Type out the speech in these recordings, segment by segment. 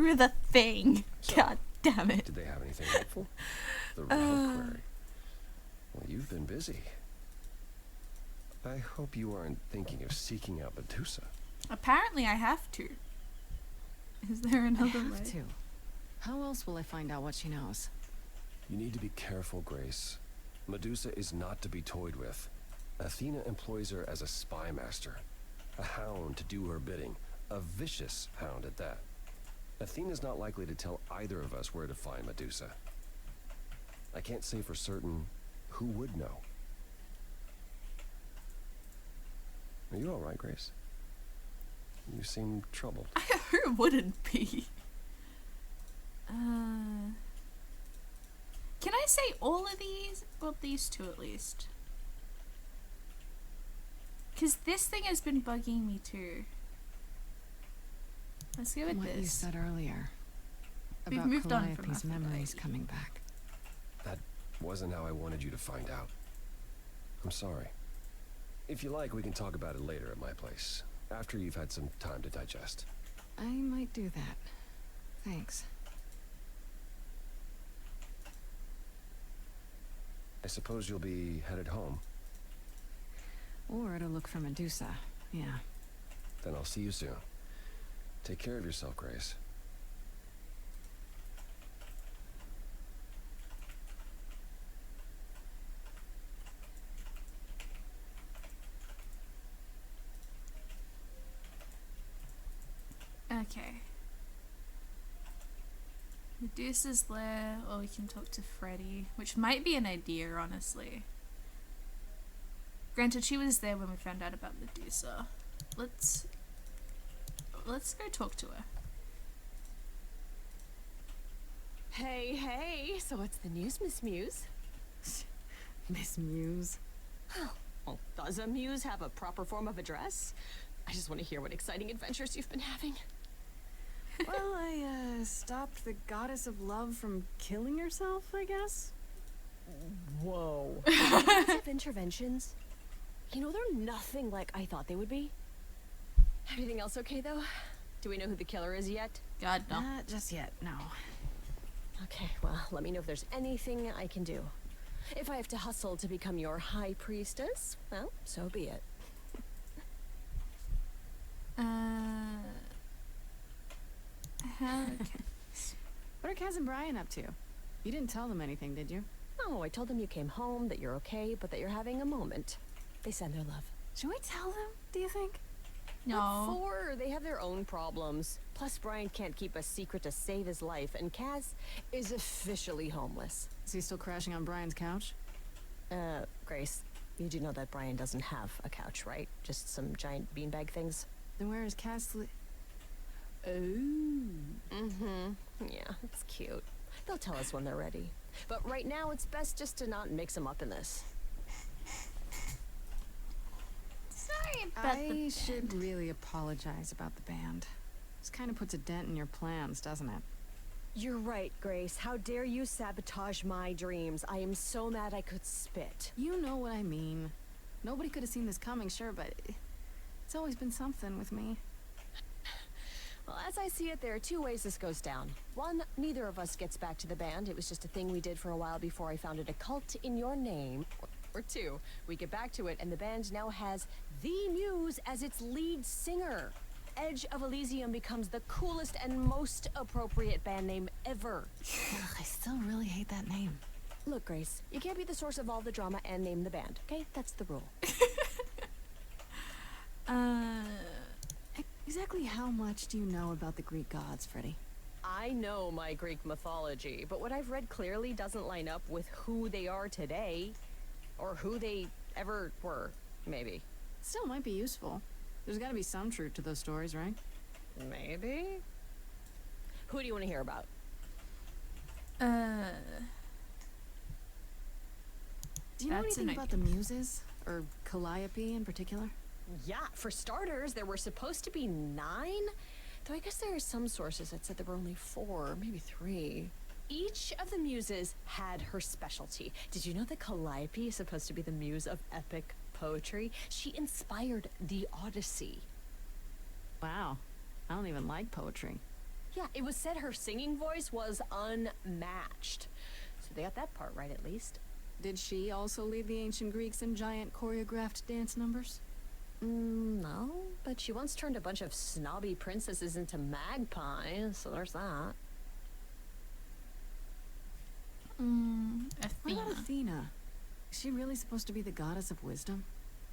through the thing. So, God damn it. did they have anything helpful? The reliquary. Well, you've been busy. I hope you aren't thinking of seeking out Medusa. Apparently I have to. Is there another way? to. How else will I find out what she knows? You need to be careful, Grace. Medusa is not to be toyed with. Athena employs her as a spy master. A hound to do her bidding. A vicious hound at that. Athena's not likely to tell either of us where to find Medusa. I can't say for certain who would know. Are you all right, Grace? You seem troubled. Who wouldn't be? Can I say all of these? Well, these two at least. Because this thing has been bugging me too. Let's go with What you this. said earlier We've about moved on from Calliope's Aphrodite. memories coming back. That wasn't how I wanted you to find out. I'm sorry. If you like, we can talk about it later at my place, after you've had some time to digest. I might do that. Thanks. I suppose you'll be headed home. Or to look for Medusa. Yeah. Then I'll see you soon. Take care of yourself, Grace. Okay. Medusa's lair, or we can talk to Freddy, which might be an idea, honestly. Granted, she was there when we found out about Medusa. Let's go talk to her. Hey, so what's the news, Miss Muse? Miss Muse. Well, does a muse have a proper form of address? I just want to hear what exciting adventures you've been having. Well, I stopped the goddess of love from killing herself, I guess. Whoa. Of interventions? You know, they're nothing like I thought they would be. Everything else okay, though? Do we know who the killer is yet? God, no. Not just yet, no. Okay, well, let me know if there's anything I can do. If I have to hustle to become your high priestess, well, so be it. Okay. What are Kaz and Brian up to? You didn't tell them anything, did you? No, I told them you came home, that you're okay, but that you're having a moment. They send their love. Should we tell them, do you think? No. What for? They have their own problems. Plus, Brian can't keep a secret to save his life, and Kaz is officially homeless. Is he still crashing on Brian's couch? Grace, you do know that Brian doesn't have a couch, right? Just some giant beanbag things? Then where is Kaz Oh. Mm-hmm. Yeah, it's cute. They'll tell us when they're ready. But right now, it's best just to not mix them up in this. Sorry about the I should really apologize about the band. This kind of puts a dent in your plans, doesn't it? You're right, Grace. How dare you sabotage my dreams? I am so mad I could spit. You know what I mean. Nobody could have seen this coming, sure, but it's always been something with me. Well, as I see it, there are two ways this goes down. One, neither of us gets back to the band. It was just a thing we did for a while before I founded a cult in your name. Or two, we get back to it and the band now has the Muse as its lead singer. Edge of Elysium becomes the coolest and most appropriate band name ever. Ugh, I still really hate that name. Look, Grace, you can't be the source of all the drama and name the band, okay? That's the rule. Exactly how much do you know about the Greek gods, Freddy? I know my Greek mythology, but what I've read clearly doesn't line up with who they are today. Or who they ever were, maybe. Still might be useful. There's gotta be some truth to those stories, right? Maybe? Who do you want to hear about? Do you know That's anything an about the Muses? Or Calliope in particular? Yeah, for starters, there were supposed to be 9. Though I guess there are some sources that said there were only 4, maybe 3. Each of the muses had her specialty. Did you know that Calliope is supposed to be the muse of epic poetry? She inspired the Odyssey. Wow. I don't even like poetry. Yeah, it was said her singing voice was unmatched. So they got that part right at least. Did she also lead the ancient Greeks in giant choreographed dance numbers? No, but she once turned a bunch of snobby princesses into magpies, so there's that. What Athena. about Athena? Is she really supposed to be the goddess of wisdom?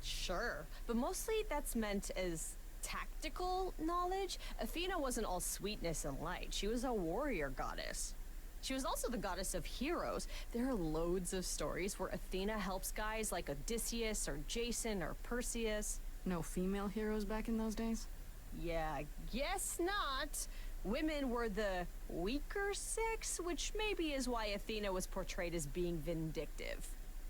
Sure, but mostly that's meant as tactical knowledge. Athena wasn't all sweetness and light. She was a warrior goddess. She was also the goddess of heroes. There are loads of stories where Athena helps guys like Odysseus or Jason or Perseus. No female heroes back in those days? Yeah, guess not. Women were the weaker sex, which maybe is why Athena was portrayed as being vindictive.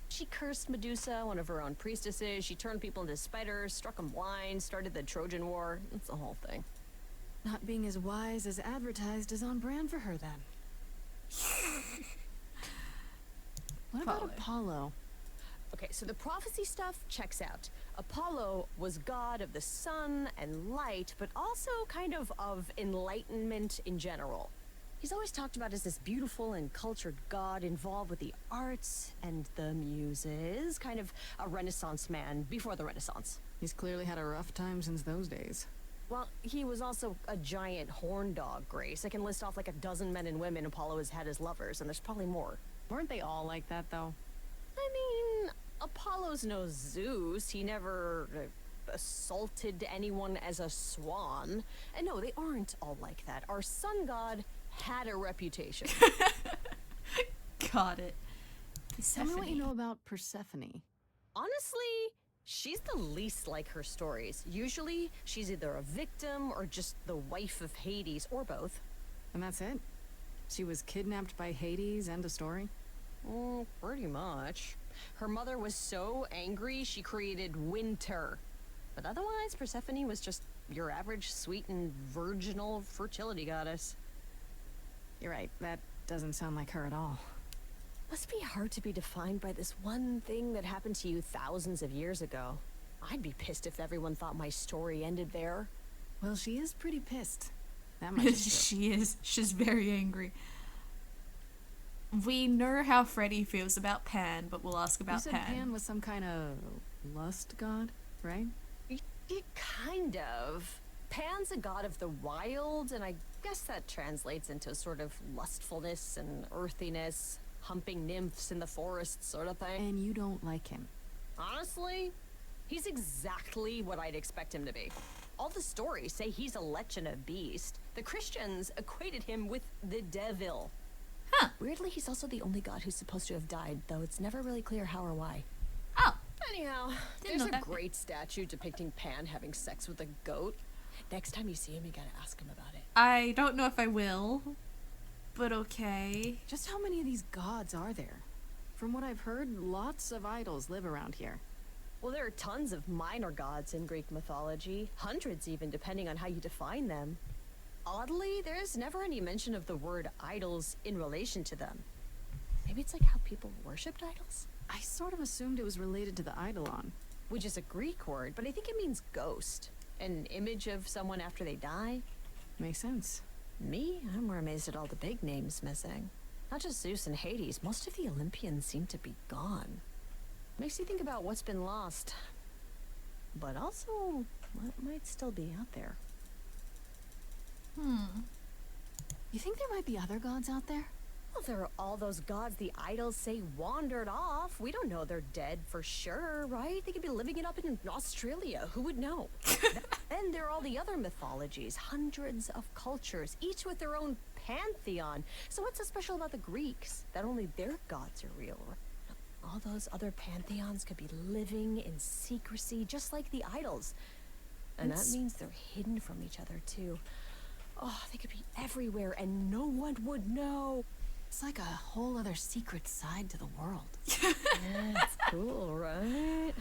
She cursed Medusa, one of her own priestesses. She turned people into spiders, struck them blind, started the Trojan War. It's the whole thing. Not being as wise as advertised is on brand for her then. What about Apollo. Apollo? Okay, so the prophecy stuff checks out. Apollo was god of the sun and light, but also kind of enlightenment in general. He's always talked about as this beautiful and cultured god involved with the arts and the muses, kind of a Renaissance man before the Renaissance. He's clearly had a rough time since those days. Well, he was also a giant horn dog, Grace. I can list off like a dozen men and women Apollo has had as lovers, and there's probably more. Weren't they all like that, though? I mean, Apollo's no Zeus. He never assaulted anyone as a swan. And no, they aren't all like that. Our sun god had a reputation. Got it. Tell me what you Persephone. know about Persephone. Honestly, she's the least like her stories. Usually, she's either a victim or just the wife of Hades, or both. And that's it? She was kidnapped by Hades, end of story? Pretty much. Her mother was so angry, she created winter. But otherwise, Persephone was just your average sweet and virginal fertility goddess. You're right, that doesn't sound like her at all. Must be hard to be defined by this one thing that happened to you thousands of years ago. I'd be pissed if everyone thought my story ended there. Well, she is pretty pissed. That much is true. She is. She's very angry. We know how Freddy feels about Pan, but we'll ask You about said Pan. Pan was some kind of lust god, right? Kind of. Pan's a god of the wild, and I guess that translates into sort of lustfulness and earthiness, humping nymphs in the forest sort of thing. And you don't like him. Honestly, he's exactly what I'd expect him to be. All the stories say he's a lech and a beast. The Christians equated him with the devil. Huh. Weirdly, he's also the only god who's supposed to have died, though it's never really clear how or why. Oh, Anyhow, Didn't there's know a that. great statue depicting Pan having sex with a goat. Next time you see him, you gotta ask him about it. I don't know if I will, but okay. Just how many of these gods are there? From what I've heard, lots of idols live around here. Well, there are tons of minor gods in Greek mythology, hundreds even, depending on how you define them. Oddly, there's never any mention of the word idols in relation to them. Maybe it's like how people worshipped idols? I sort of assumed it was related to the eidolon. Which is a Greek word, but I think it means ghost. An image of someone after they die. Makes sense. Me? I'm more amazed at all the big names missing. Not just Zeus and Hades, most of the Olympians seem to be gone. Makes you think about what's been lost. But also, what might still be out there. You think there might be other gods out there? Well, there are all those gods the idols say wandered off. We don't know they're dead for sure, right? They could be living it up in Australia. Who would know? Then there are all the other mythologies, hundreds of cultures, each with their own pantheon. So what's so special about the Greeks? That only their gods are real. All those other pantheons could be living in secrecy, just like the idols. And It's- that means they're hidden from each other, too. Oh, they could be everywhere and no one would know. It's like a whole other secret side to the world. That's cool, right?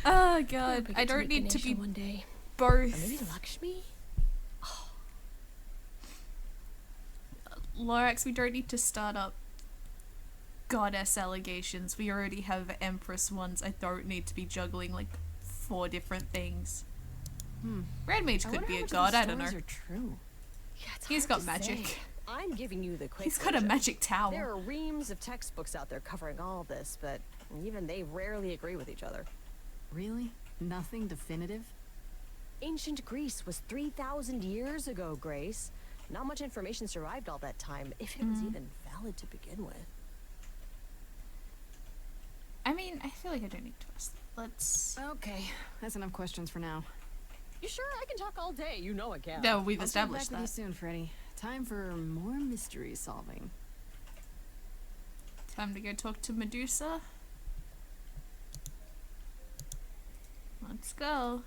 Oh god, I don't need to be one day. Or maybe both. Lakshmi? Lorax, we don't need to start up goddess allegations. We already have empress ones. I don't need to be juggling like 4 different things. Red mage I could wonder be how a much of god, the I don't know. stories are true. Yeah, it's He's hard got to say. magic. I'm giving you the quick He's got a version. magic There towel. are reams of textbooks out there covering all of this, but even they rarely agree with each other. Really? Nothing definitive? Ancient Greece was 3,000 years ago, Grace. Not much information survived all that time, if it was even valid to begin with. I mean, I feel like I don't need to ask. Let's. Okay, that's enough questions for now. You sure? I can talk all day. You know I can. No, we've I'll check established back with you that. soon, Freddy. Time for more mystery solving. Time to go talk to Medusa. Let's go.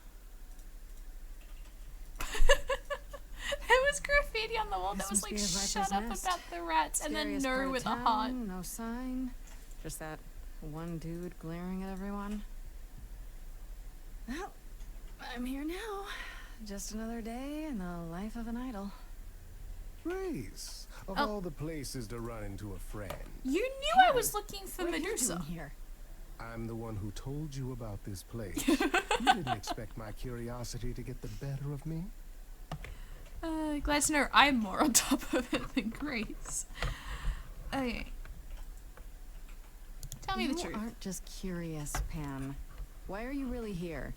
There was graffiti on the wall that This was must like, be a viper's shut up nest. about the rats, and then Scariest part no of with a town, heart. No sign. Just that one dude glaring at everyone. Well, I'm here now. Just another day in the life of an idol. Grace, of Oh. all the places to run into a friend, You knew I was looking for What are you Medusa. doing here? I'm the one who told you about this place. You didn't expect my curiosity to get the better of me? Glad to know I'm more on top of it than Grace. Okay. Tell me the You truth. aren't just curious, Pam. Why are you really here?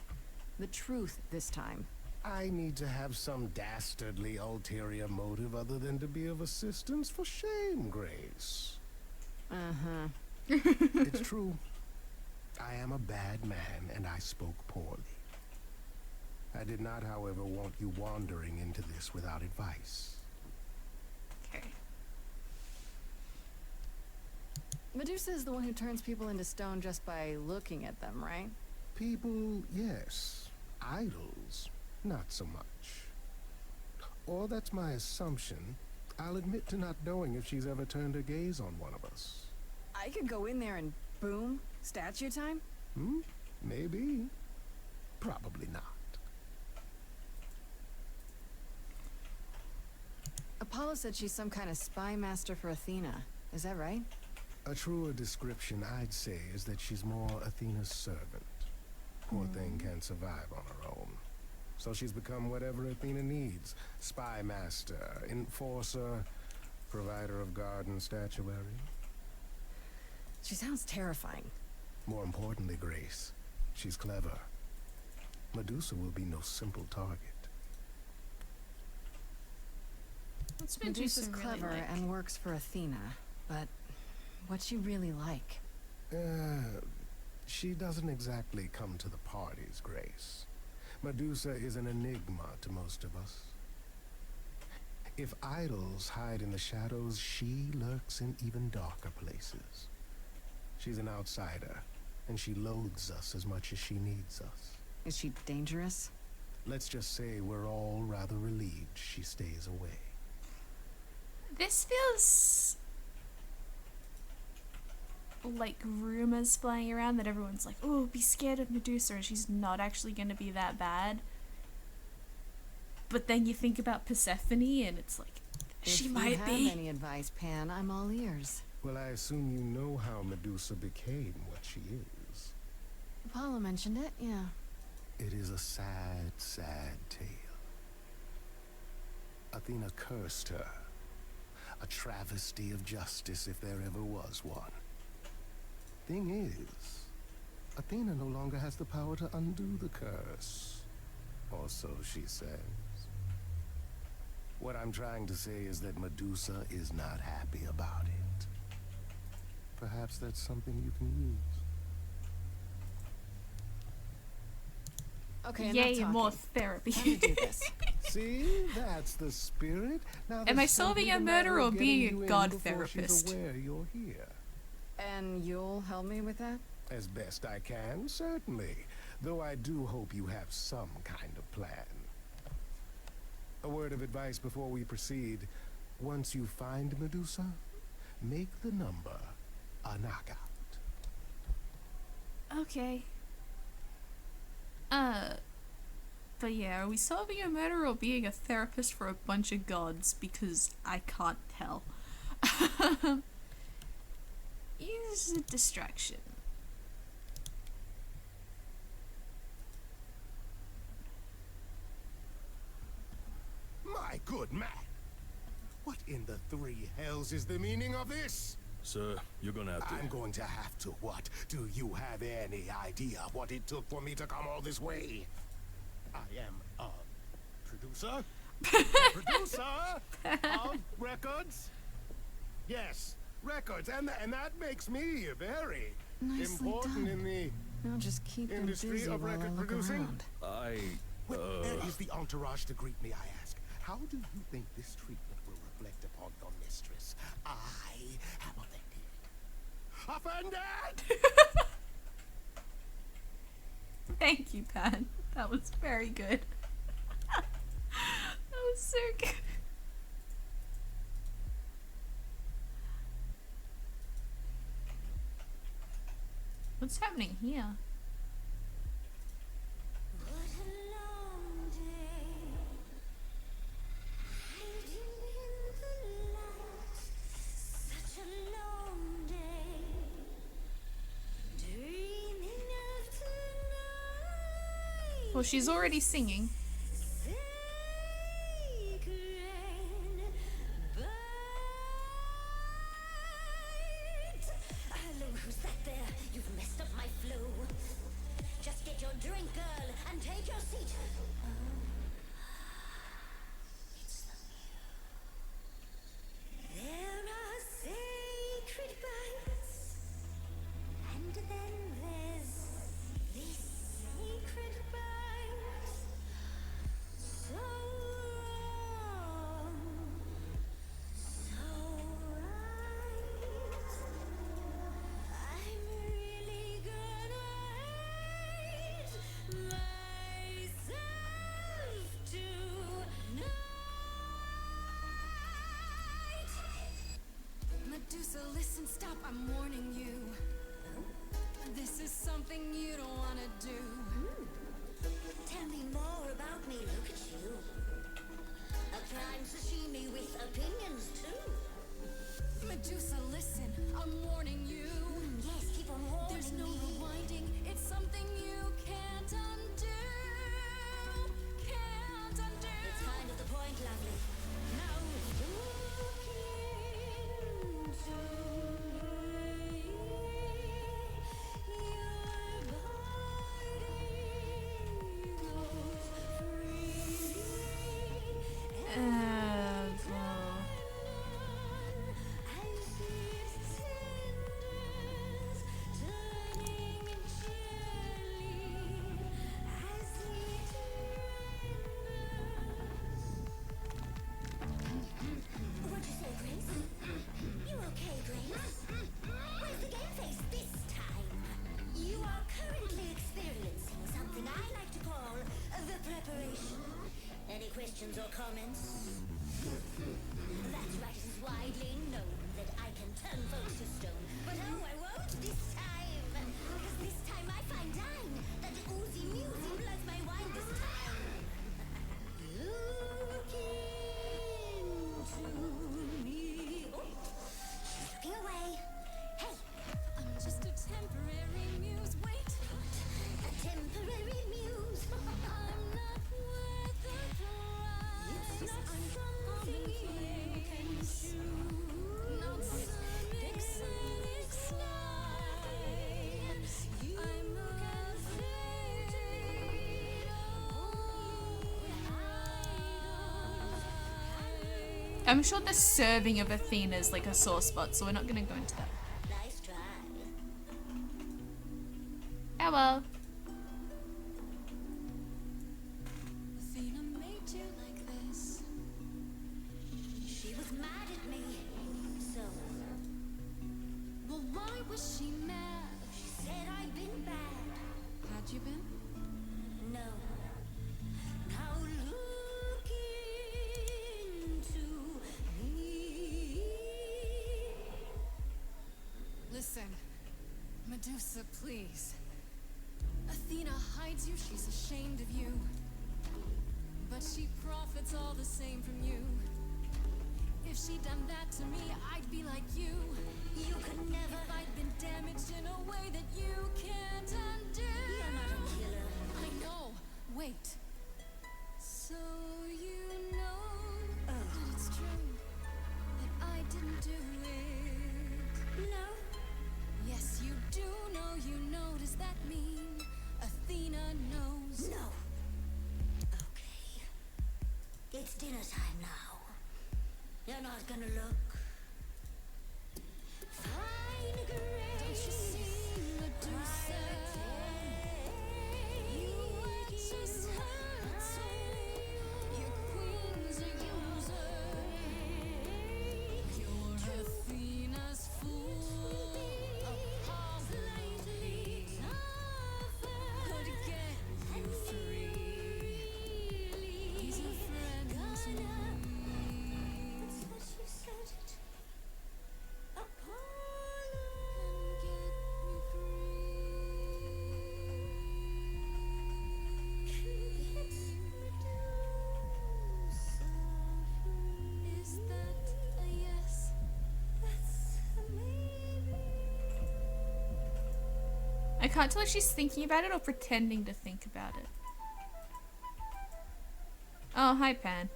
The truth this time. I need to have some dastardly ulterior motive other than to be of assistance. For shame, Grace. Uh-huh. It's true. I am a bad man, and I spoke poorly. I did not, however, want you wandering into this without advice. Okay. Medusa is the one who turns people into stone just by looking at them, right? People, yes. Idols, not so much. Or that's my assumption. I'll admit to not knowing if she's ever turned her gaze on one of us. I could go in there and boom, statue time? Maybe. Probably not. Apollo said she's some kind of spy master for Athena. Is that right? A truer description, I'd say, is that she's more Athena's servant. Poor thing can't survive on her own. So she's become whatever Athena needs. Spy master, enforcer, provider of garden statuary. She sounds terrifying. More importantly, Grace, she's clever. Medusa will be no simple target. What's Medusa Medusa's really clever like? and works for Athena, but what's she really like? She doesn't exactly come to the parties, Grace. Medusa is an enigma to most of us. If idols hide in the shadows, she lurks in even darker places. She's an outsider, and she loathes us as much as she needs us. Is she dangerous? Let's just say we're all rather relieved she stays away. This feels like rumors flying around that everyone's like, oh, be scared of Medusa, and she's not actually going to be that bad. But then you think about Persephone, and it's like, she might If you be. have any advice, Pan, I'm all ears. Well, I assume you know how Medusa became what she is. Apollo mentioned it, yeah. It is a sad, sad tale. Athena cursed her. A travesty of justice if there ever was one. Thing is, Athena no longer has the power to undo the curse. Or so she says. What I'm trying to say is that Medusa is not happy about it. Perhaps that's something you can use. Okay, Yay, enough more talking. therapy. Time to do this. See, that's the spirit. Now, Am I there's solving simply a the matter murder of or getting being you a in god before she's therapist? aware you're here. And you'll help me with that? As best I can, certainly. Though I do hope you have some kind of plan. A word of advice before we proceed. Once you find Medusa, make the number a knockout. Okay. But yeah, are we solving a murder or being a therapist for a bunch of gods? Because I can't tell. Use a distraction. My good man, What in the three hells is the meaning of this? Sir, you're gonna have to... I'm going to have to what? Do you have any idea what it took for me to come all this way? I am a producer? Producer of records? Yes, records, and that makes me very Nicely important done. in the I'll just keep them industry busy of while I record look producing? around. Where is the entourage to greet me, I ask? How do you think this treatment will reflect upon your mistress? I am offended. Offended? Thank you, Pat. That was very good. That was so good. What's happening here? Well, she's already singing. Hello, who's that there? You've messed up my flow. Just get your drink, girl, and take your seat. Oh, it's the muse. There are sacred bites, and then there's this sacred bite. So wrong, so right. I'm really gonna hate myself tonight. Medusa, listen, stop, I'm warning you. This is something you don't wanna do. Tell me more about me, look at you. A prime sashimi with opinions too. Medusa, listen, I'm warning you. Yes, keep on warning There's no me. rewinding, it's something you can't undo. Can't undo. It's kind of the point, lovely. Now look into me. Your body goes freely. What'd you say, Grace? You okay, Grace? Where's the game face this time? You are currently experiencing something I like to call the preparation. Any questions or comments? That's right, it is widely known that I can turn folks to stone. But oh, I won't this time. Because this time I find time that the oozy musy blows my wine this time. Look into me. Oh, she's looking away. Hey, I'm just a temporary muse, wait. a temporary muse. I'm not worth the price. It's not I'm something you can choose. Not some exciting slide. I'm I'm sure the serving of Athena is like a sore spot, so we're not gonna go into that. Nice try. Oh well. Athena made you like this. She was mad at me. So Well, why was she mad? she said I'd been bad. Had you been? No. Now look into me. Listen, Medusa, please. Athena hides you, she's ashamed of you. But she profits all the same from you. If she'd done that to me, I'd be like you. You could never. If I'd been damaged in a way that you can't undo. You're not a killer. I know. Wait. So you know Oh. that it's true. It's dinner time now. You're not gonna look fine, Grace. Don't you see, Medusa? You are just her toy. Your queen's a user. You're Athena's fool. Apart lately, could get you free. He's a friend to me. That's what you said it. Apollo. Can get me free. Is that a yes? That's a maybe. I can't tell if she's thinking about it or pretending to think about it. Oh, hi, Pan.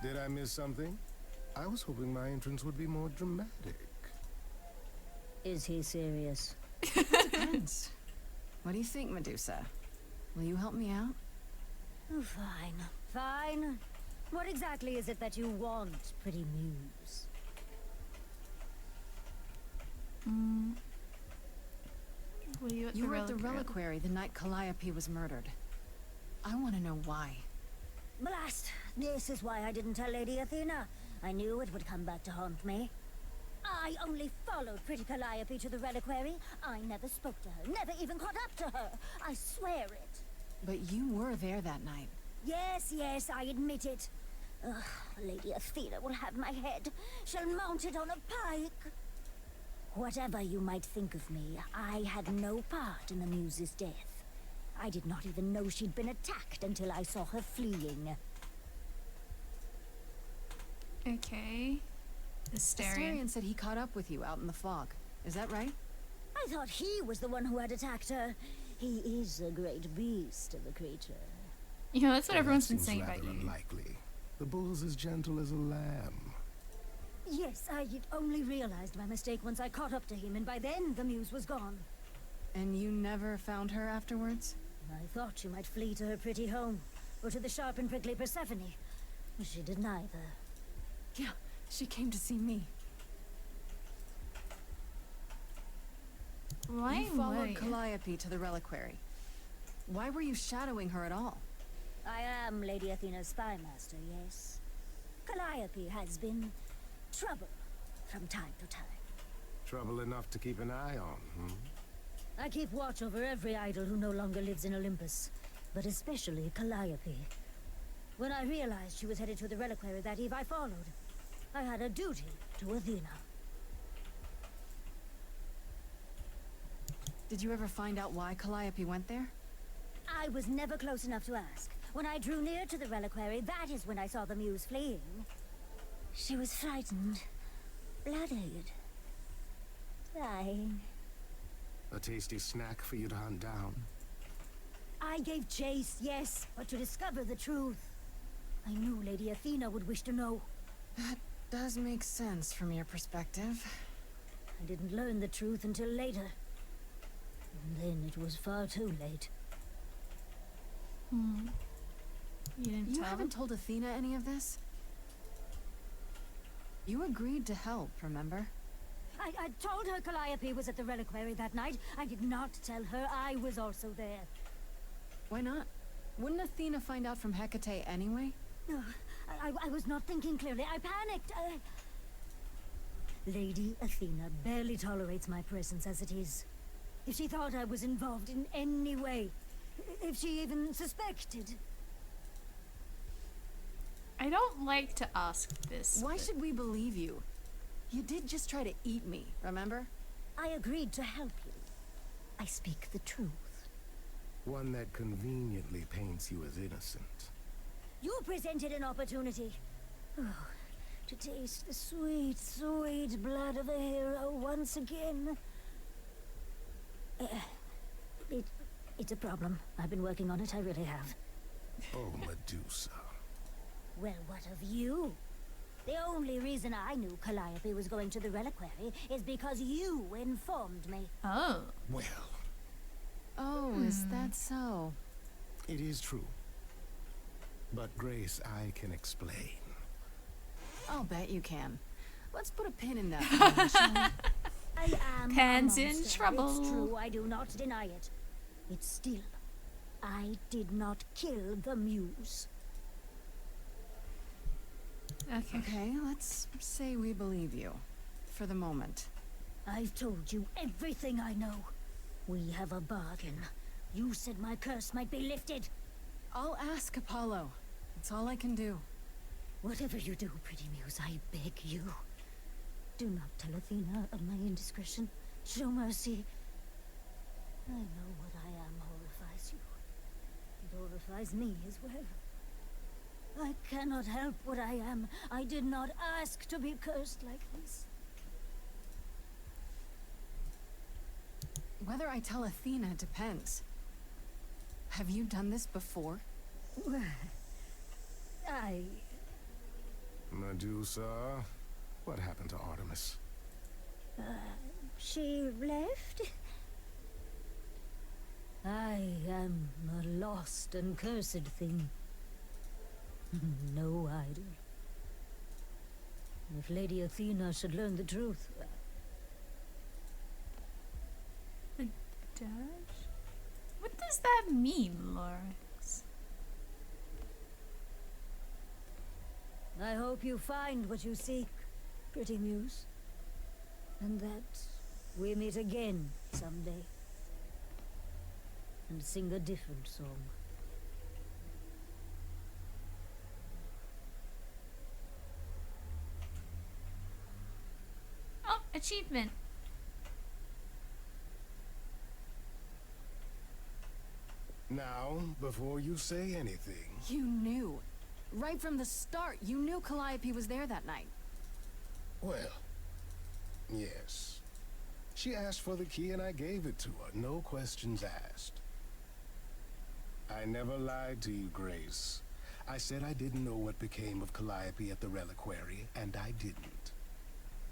Did I miss something? I was hoping my entrance would be more dramatic. Is he serious? Depends. What do you think, Medusa? Will you help me out? Oh, fine. Fine. What exactly is it that you want, pretty muse? Were you at You the were at the reliquary? reliquary the night Calliope was murdered. I want to know why. Blast! This is why I didn't tell Lady Athena. I knew it would come back to haunt me. I only followed pretty Calliope to the reliquary. I never spoke to her, never even caught up to her. I swear it. But you were there that night. Yes, yes, I admit it. Ugh, Lady Athena will have my head. She'll mount it on a pike. Whatever you might think of me, I had no part in the muse's death. I did not even know she'd been attacked until I saw her fleeing. Okay. Asterion. Asterion said he caught up with you out in the fog. Is that right? I thought he was the one who had attacked her. He is a great beast of a creature. You know, that's what That everyone's been seems saying rather about you. unlikely. The bull's as gentle as a lamb. Yes, I had only realized my mistake once I caught up to him, and by then the muse was gone. And you never found her afterwards? I thought she might flee to her pretty home, or to the sharp and prickly Persephone. But she did neither. Yeah, she came to see me. Why You followed would you? Calliope to the reliquary. Why were you shadowing her at all? I am Lady Athena's spy master, yes. Calliope has been trouble from time to time. Trouble enough to keep an eye on, hmm? I keep watch over every idol who no longer lives in Olympus, but especially Calliope. When I realized she was headed to the reliquary that eve, I followed. I had a duty to Athena. Did you ever find out why Calliope went there? I was never close enough to ask. When I drew near to the reliquary, that is when I saw the muse fleeing. She was frightened, bloodied, dying. A tasty snack for you to hunt down. I gave chase, yes, but to discover the truth. I knew Lady Athena would wish to know. That does make sense from your perspective. I didn't learn the truth until later. And then it was far too late. You didn't You tell haven't them? told Athena any of this? You agreed to help, remember? I told her Calliope was at the reliquary that night. I did not tell her I was also there. Why not? Wouldn't Athena find out from Hecate anyway? No, I was not thinking clearly. I panicked. Lady Athena barely tolerates my presence as it is. If she thought I was involved in any way, if she even suspected. I don't like to ask this. Why but- should we believe you? You did just try to eat me, remember? I agreed to help you. I speak the truth. One that conveniently paints you as innocent. You presented an opportunity. Oh, to taste the sweet, sweet blood of a hero once again. It's a problem. I've been working on it, I really have. Oh, Medusa. Well, what of you? The only reason I knew Calliope was going to the reliquary is because you informed me. Oh. Well, Oh, is that so? it is true. But Grace, I can explain. I'll bet you can. Let's put a pin in that, plan, shall we? I am Pan's a in monster. trouble. It's true, I do not deny it. It's still, I did not kill the muse. Okay. Okay, let's say we believe you. For the moment. I've told you everything I know. We have a bargain. You said my curse might be lifted. I'll ask Apollo. That's all I can do. Whatever you do, pretty muse, I beg you. Do not tell Athena of my indiscretion. Show mercy. I know what I am horrifies you. It horrifies me as well. I cannot help what I am. I did not ask to be cursed like this. Whether I tell Athena depends. Have you done this before? I... Medusa, what happened to Artemis? She left? I am a lost and cursed thing. No idol. If Lady Athena should learn the truth... Dash? What does that mean, Lawrence? I hope you find what you seek, pretty muse. And that we meet again someday. And sing a different song. Oh, achievement. Now, before you say anything... You knew. Right from the start, you knew Calliope was there that night. Well, yes. She asked for the key and I gave it to her, no questions asked. I never lied to you, Grace. I said I didn't know what became of Calliope at the reliquary, and I didn't.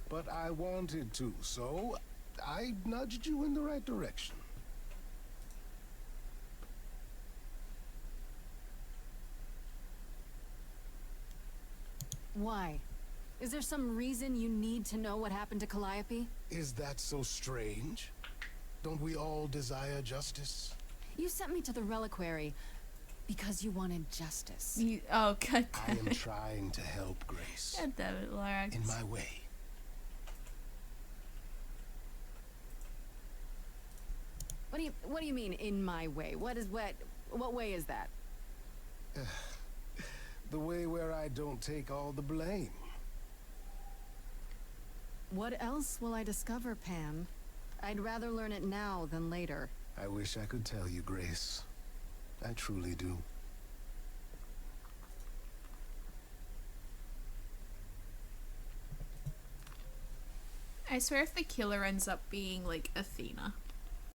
But I wanted to, so I nudged you in the right direction. Why? Is there some reason you need to know what happened to Calliope? Is that so strange? Don't we all desire justice? You sent me to the reliquary because you wanted justice. Oh, god I damn am it. trying to help Grace. God damn it, Lawrence. In my way. What do you mean, in my way? What way is that? The way where I don't take all the blame. What else will I discover, Pan? I'd rather learn it now than later. I wish I could tell you, Grace. I truly do. I swear if the killer ends up being, like, Athena.